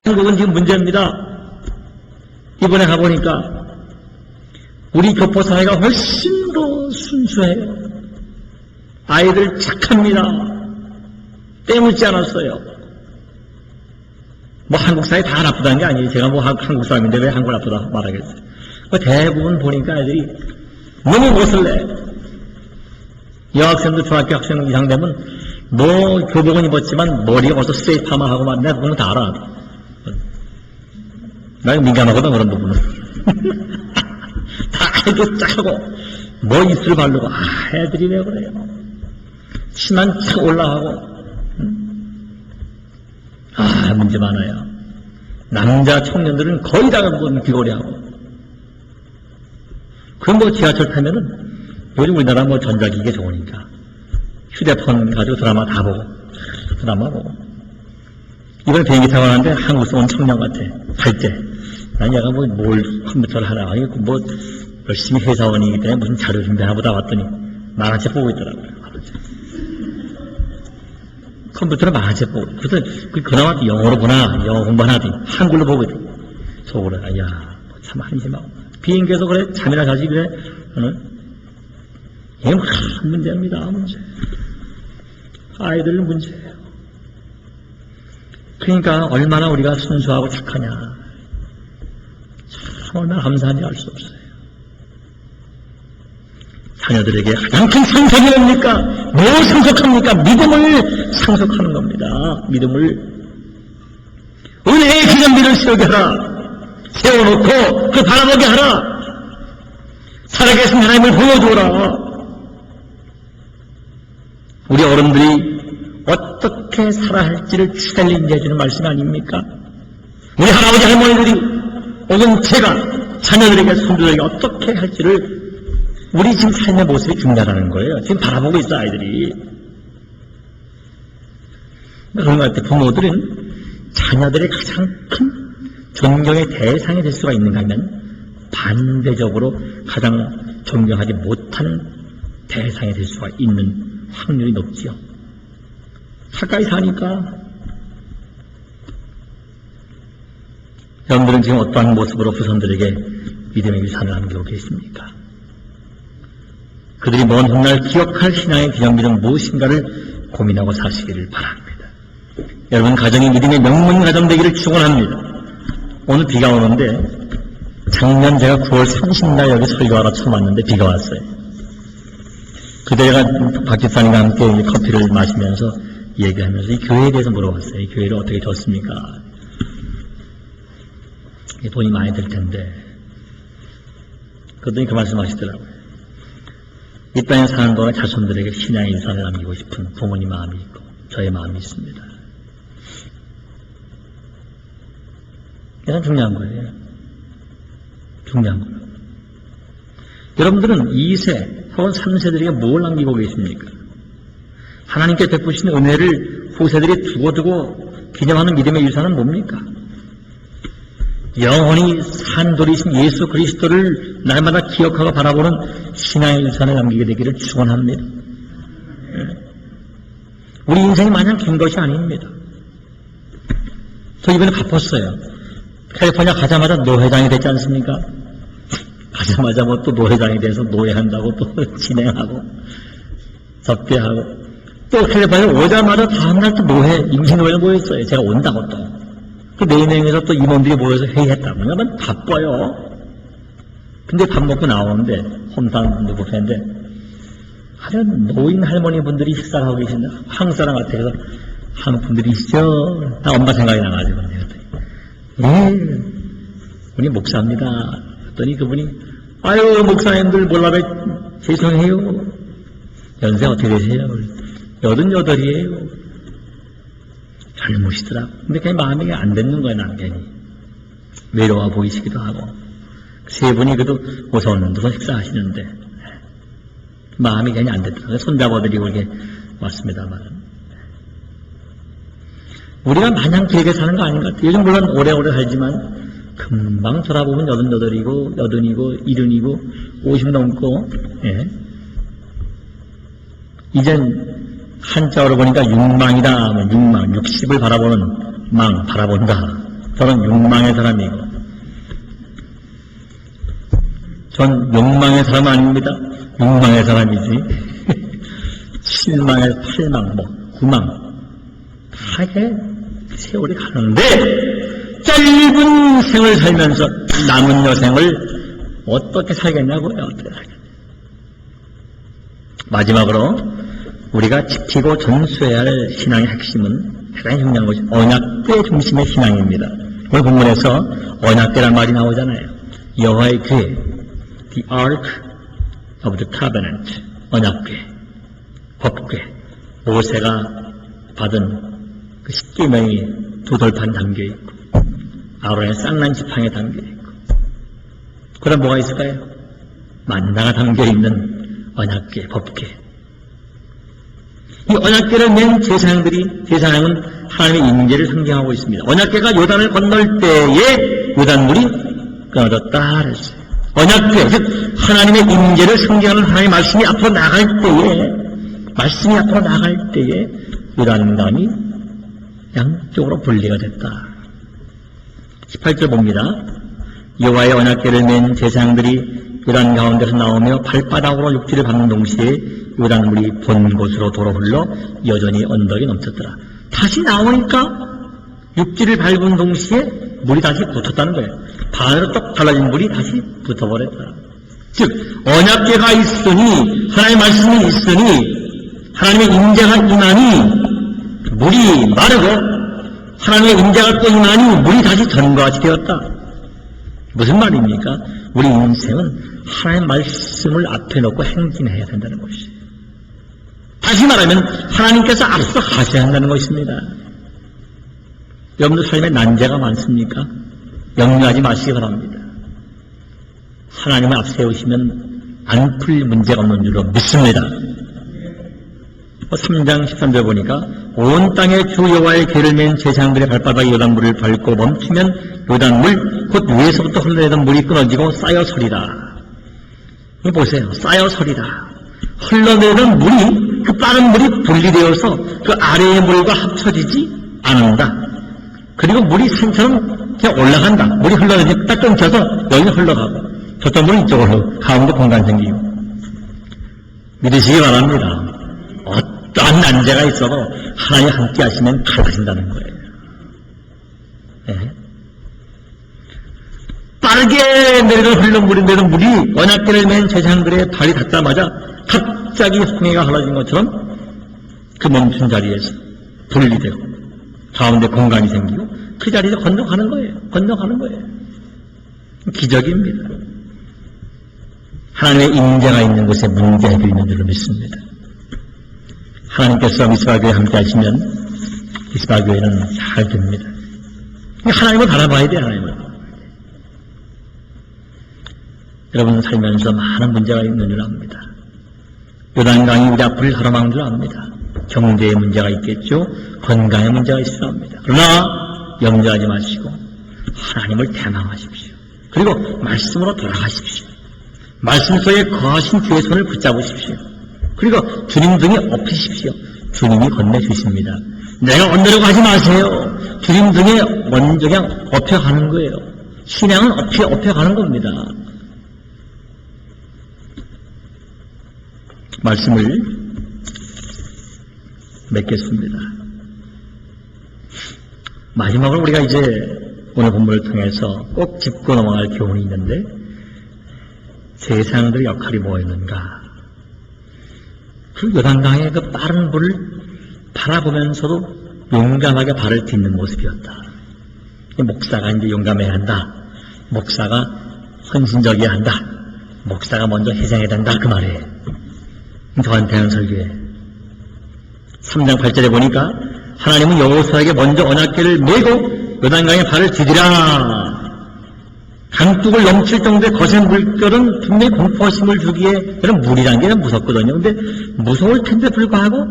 한국은 지금 문제입니다. 이번에 가보니까 우리 교포 사회가 훨씬 더 순수해요. 아이들 착합니다. 때묻지 않았어요. 뭐 한국 사회 다 나쁘다는 게 아니에요. 제가 뭐 한국 사람인데 왜 한국 나쁘다 말하겠어요. 대부분 보니까 애들이 너무 못을 내. 여학생도 중학교 학생 이상 되면 뭐 교복은 입었지만 머리가 벌써 스트레이트 파마하고 막 내가 그런 거 다 알아. 나 민감하거든 그런 부분은. 다 애도 짜고 뭐 입술 바르고 애들이 왜 그래요. 치만 착 올라가고 문제 많아요. 남자 청년들은 거의 다 귀걸이하고. 그럼 뭐 지하철 타면은 요즘 우리나라 뭐 전자기기 좋으니까 휴대폰 가지고 드라마 다 보고 드라마 보고. 이번에 비행기 타고 가는데 한국에서 온 청년 같아. 갈 때. 난 얘가 뭘 컴퓨터를 하나 아니고 뭐 열심히 회사원이기 때문에 무슨 자료 준비하나 보다 봤더니 만화책 보고 있더라고요. 컴퓨터를 만화책 보고. 그래서 그나마 영어로 보나 영어 공부하나지 한글로 보고 있더라고요. 속으로 참 한심하고. 비행기에서 그래 잠이나 자지 그래. 이게 큰 문제입니다. 문제. 아이들 문제예요. 그러니까 얼마나 우리가 순수하고 착하냐. 참 얼마나 감사한지 알 수 없어요. 자녀들에게 가장 큰 상속이 뭡니까? 뭘 상속합니까? 믿음을 상속하는 겁니다. 믿음을. 은혜의 기념비를 세우게 하라. 세워놓고 그 바라보게 하라. 살아계신 하나님을 보여주어라. 우리 어른들이 어떻게 살아야 할지를 챌린지 해주는 말씀 아닙니까? 우리 할아버지 할머니들이 혹은 제가 자녀들에게 손주들에게 어떻게 할지를 우리 지금 삶의 모습이 중요하다는 거예요. 지금 바라보고 있어 아이들이. 그런 것 같아요. 부모들은 자녀들의 가장 큰 존경의 대상이 될 수가 있는가 하면 반대적으로 가장 존경하지 못하는 대상이 될 수가 있는 확률이 높지요. 가까이 사니까. 여러분들은 지금 어떠한 모습으로 후손들에게 믿음의 유산을 남기고 계십니까? 그들이 먼 훗날 기억할 신앙의 기념비는 무엇인가를 고민하고 사시기를 바랍니다. 여러분 가정이 믿음의 명문 가정 되기를 축원합니다. 오늘 비가 오는데 작년 제가 9월 30날 여기 설교하러 처음 왔는데 비가 왔어요. 그때가 박 집사님과 함께 커피를 마시면서 얘기하면서 이 교회에 대해서 물어봤어요. 이 교회를 어떻게 줬습니까? 돈이 많이 들 텐데. 그랬더니 그 말씀 하시더라고요. 이 땅에 사는 동안 자손들에게 신앙의 유산을 남기고 싶은 부모님 마음이 있고 저의 마음이 있습니다. 이건 중요한 거예요. 중요한 거예요. 여러분들은 2세 혹은 3세들에게 뭘 남기고 계십니까? 하나님께 베푸신 은혜를 후세들이 두고두고 기념하는 믿음의 유산은 뭡니까? 영원히 산돌이신 예수 그리스도를 날마다 기억하고 바라보는 신앙의 유산을 남기게 되기를 축원합니다. 우리 인생이 마냥 긴 것이 아닙니다. 저 이번에 바빴어요. 캘리포니아 가자마자 노회장이 됐지 않습니까? 가자마자 뭐 또 노회장이 돼서 노회한다고 또 진행하고 접대하고 또 캘리포니아 오자마자 다음날 또 노회 임시노회를 모였어요. 제가 온다고 또. 그 4명에서 또 임원들이 모여서 회의했다고. 그러면 바빠요. 근데 밥 먹고 나오는데 홈상 누구인데 하여튼 노인 할머니 분들이 식사를 하고 계신다. 한국 사람 같아서 한국 분들이시죠. 나 엄마 생각이 나가지고 예, 우리 목사입니다. 그랬더니 그분이 아유 목사님들 몰라배 죄송해요. 연세 어떻게 되세요? 88이에요. 젊으시더라고. 근데 그냥 마음이 안 듣는 거야, 남편이. 외로워 보이시기도 하고. 세 분이 그래도 오선 식사하시는데, 마음이 그냥 안 듣더라고요. 손잡아드리고 이렇게 왔습니다만. 우리가 마냥 길게 사는 거 아닌 것 같아요. 요즘 물론 오래오래 살지만, 금방 돌아보면 88이고, 80이고, 70이고, 50 넘고, 예. 이젠, 한자어로 보니까 육망이다. 육망, 60을 바라보는 망, 바라본다. 저는 욕망의 사람이고, 전 욕망의 사람 아닙니다. 욕망의 사람이지. 실망의 8망, 9망. 다 이게 세월이 가는데, 짧은 생을 살면서 남은 여생을 어떻게 살겠냐고요, 어떻게 살겠냐. 마지막으로, 우리가 지키고 전수해야 할 신앙의 핵심은 대단히 중요한 것이 언약궤 중심의 신앙입니다. 오늘 본문에서 언약궤란 말이 나오잖아요. 여호와의 궤, the ark of the covenant, 언약궤, 법궤, 모세가 받은 그 십계명이 두 돌판 담겨있고 아론의 쌍난 지팡이에 담겨있고, 그럼 뭐가 있을까요? 만나가 담겨있는 언약궤, 법궤. 이 언약궤를 맨 제사장은 하나님의 임재를 상징하고 있습니다. 언약궤가 요단을 건널 때에 요단물이 끊어졌다 그랬어요. 언약궤, 즉 하나님의 임재를 상징하는 하나님의 말씀이 앞으로 나갈 때에 요단강이 양쪽으로 분리가 됐다. 18절 봅니다. 여호와의 언약궤를 맨 제사장들이 요단 가운데서 나오며 발바닥으로 육지를 밟는 동시에 요단물이 본 곳으로 도로 흘러 여전히 언덕이 넘쳤더라. 다시 나오니까 육지를 밟은 동시에 물이 다시 붙었다는 거예요. 반으로 쭉 갈라진 물이 다시 붙어버렸다. 즉 언약궤가 있으니, 하나님의 말씀이 있으니, 하나님의 임재가 임하니 물이 마르고, 하나님의 임재가 또 임하니 물이 다시 전과 같이 되었다. 무슨 말입니까? 우리 인생은 하나님의 말씀을 앞에 놓고 행진해야 된다는 것이에요. 다시 말하면 하나님께서 앞서 가셔야 한다는 것입니다. 여러분들 삶에 난제가 많습니까? 염려하지 마시기 바랍니다. 하나님을 앞세우시면 안 풀릴 문제가 없는 줄로 믿습니다. 3장 13절 보니까 온 땅에 주 여호와의 궤를 맨 제사장들의 발바닥에 요단물을 밟고 멈추면 요단물 곧 위에서부터 흘러내던 물이 끊어지고 쌓여서리라. 이거 보세요. 쌓여서리라. 흘러내던 물이, 그 빠른 물이 분리되어서 그 아래의 물과 합쳐지지 않는다. 그리고 물이 산처럼 그냥 올라간다. 물이 흘러내니까 딱 끊겨서 여기 흘러가고 저쪽 물은 이쪽으로 가운데 공간 생기고. 믿으시기 바랍니다. 어떠한 난제가 있어도 하나님 함께 하시면 달라진다는 거예요. 네. 빠르게 내려는 물이 언약궤를 맨 제사장들의 발이 닿자마자 갑자기 홍해가 흘러진 것처럼 그 멈춘 자리에서 분리되고 가운데 공간이 생기고 그 자리에서 건너가는 거예요. 기적입니다. 하나님의 임재가 있는 곳에 문제 해결이 있는 줄로 믿습니다. 하나님께서 미스바교회에 함께 하시면 미스바교회는 잘 됩니다. 하나님을 바라봐야 돼요. 하나님을. 여러분 살면서 많은 문제가 있는 줄 압니다. 요단강이 우리 앞을 가로막는 줄 압니다. 경제의 문제가 있겠죠. 건강의 문제가 있을 줄 압니다. 그러나 염려하지 마시고 하나님을 대망하십시오. 그리고 말씀으로 돌아가십시오. 말씀 속에 거하신 주의 손을 붙잡으십시오. 그리고 주님 등에 엎으십시오. 주님이 건네주십니다. 내가 얹으려고 하지 마세요. 주님 등에 먼저 그냥 엎혀가는 거예요. 신앙은 엎혀가는 겁니다. 말씀을 맺겠습니다. 마지막으로 우리가 이제 오늘 본문을 통해서 꼭 짚고 넘어갈 교훈이 있는데, 제사장들의 역할이 뭐였는가? 그 요단강의 그 빠른 불을 바라보면서도 용감하게 발을 딛는 모습이었다. 목사가 이제 용감해야 한다. 목사가 헌신적이어야 한다. 목사가 먼저 희생해야 된다. 그 말이에요. 저한테는 설교에 3장 8절에 보니까 하나님은 여호수아에게 먼저 언약궤를 메고 요단강에 발을 디디라. 강둑을 넘칠 정도의 거센 물결은 분명히 공포심을 주기에 그런 물이라는 게 무섭거든요. 근데 무서울 텐데 불구하고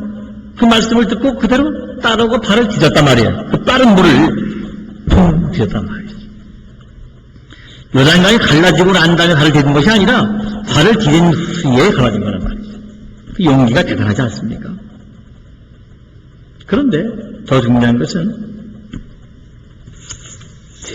그 말씀을 듣고 그대로 따르고 발을 디뎠단 말이에요. 그 빠른 물을 퉁 디뎠단 말이에요. 요단강이 갈라지고 난 다음에 발을 디딘 것이 아니라 발을 디딘 후에 갈라진 거란 말이에요. 그 용기가 대단하지 않습니까? 그런데 더 중요한 것은